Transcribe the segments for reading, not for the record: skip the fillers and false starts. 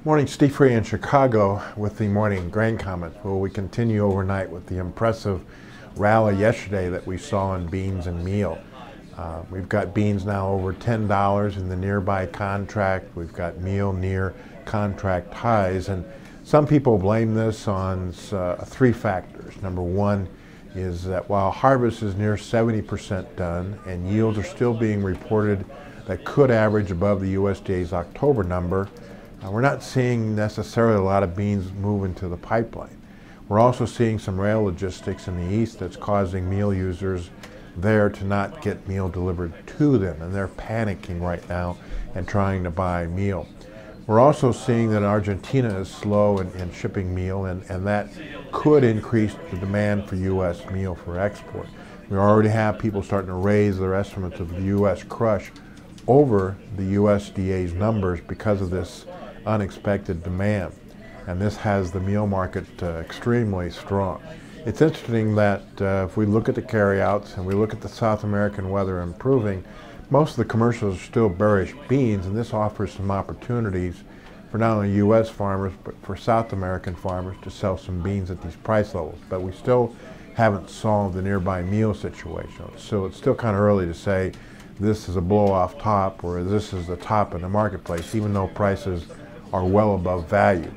Morning, Steve Free in Chicago with the morning grain comments. Well, we continue overnight with the impressive rally yesterday that we saw in beans and meal. We've got beans now over $10 in the nearby contract. We've got meal near contract highs, and some people blame this on three factors. Number one is that while harvest is near 70% done and yields are still being reported that could average above the USDA's October number, we're not seeing necessarily a lot of beans move into the pipeline. We're also seeing some rail logistics in the east that's causing meal users there to not get meal delivered to them, and they're panicking right now and trying to buy meal. We're also seeing that Argentina is slow in shipping meal, and that could increase the demand for U.S. meal for export. We already have people starting to raise their estimates of the U.S. crush over the USDA's numbers because of this unexpected demand, and this has the meal market extremely strong. It's interesting that if we look at the carryouts and we look at the South American weather improving, most of the commercials are still bearish beans, and this offers some opportunities for not only U.S. farmers but for South American farmers to sell some beans at these price levels. But we still haven't solved the nearby meal situation, so it's still kind of early to say this is a blow-off top or this is the top in the marketplace, even though prices are well above value.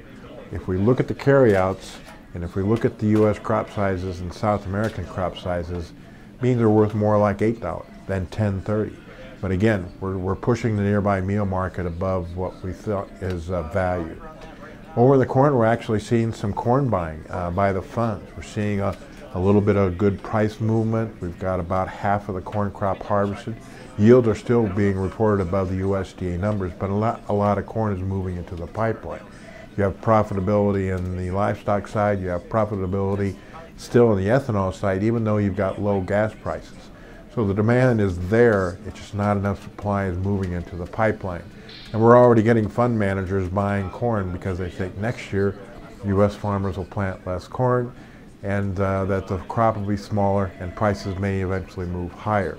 If we look at the carryouts and if we look at the U.S. crop sizes and South American crop sizes, beans are worth more like $8 than $10.30. But again, we're pushing the nearby meal market above what we thought is value. Over the corn, we're actually seeing some corn buying by the funds. We're seeing a little bit of good price movement. We've got about half of the corn crop harvested. Yields are still being reported above the USDA numbers, but a lot of corn is moving into the pipeline. You have profitability in the livestock side, you have profitability still in the ethanol side, even though you've got low gas prices. So the demand is there, it's just not enough supply is moving into the pipeline. And we're already getting fund managers buying corn because they think next year U.S. farmers will plant less corn and that the crop will be smaller and prices may eventually move higher.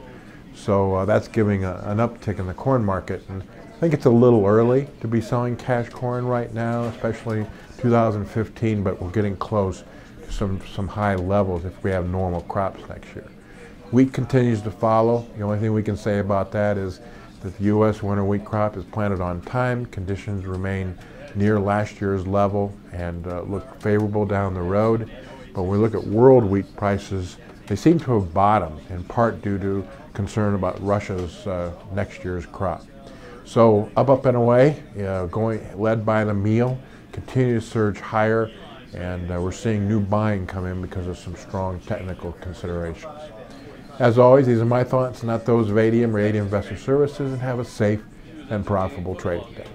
So that's giving an uptick in the corn market. And I think it's a little early to be selling cash corn right now, especially 2015, but we're getting close to some high levels if we have normal crops next year. Wheat continues to follow. The only thing we can say about that is that the U.S. winter wheat crop is planted on time. Conditions remain near last year's level and look favorable down the road. But when we look at world wheat prices, they seem to have bottomed, in part due to concern about Russia's next year's crop. So up and away, led by the meal, continue to surge higher, and we're seeing new buying come in because of some strong technical considerations. As always, these are my thoughts, not those of ADM or ADM Investor Services, and have a safe and profitable trading day.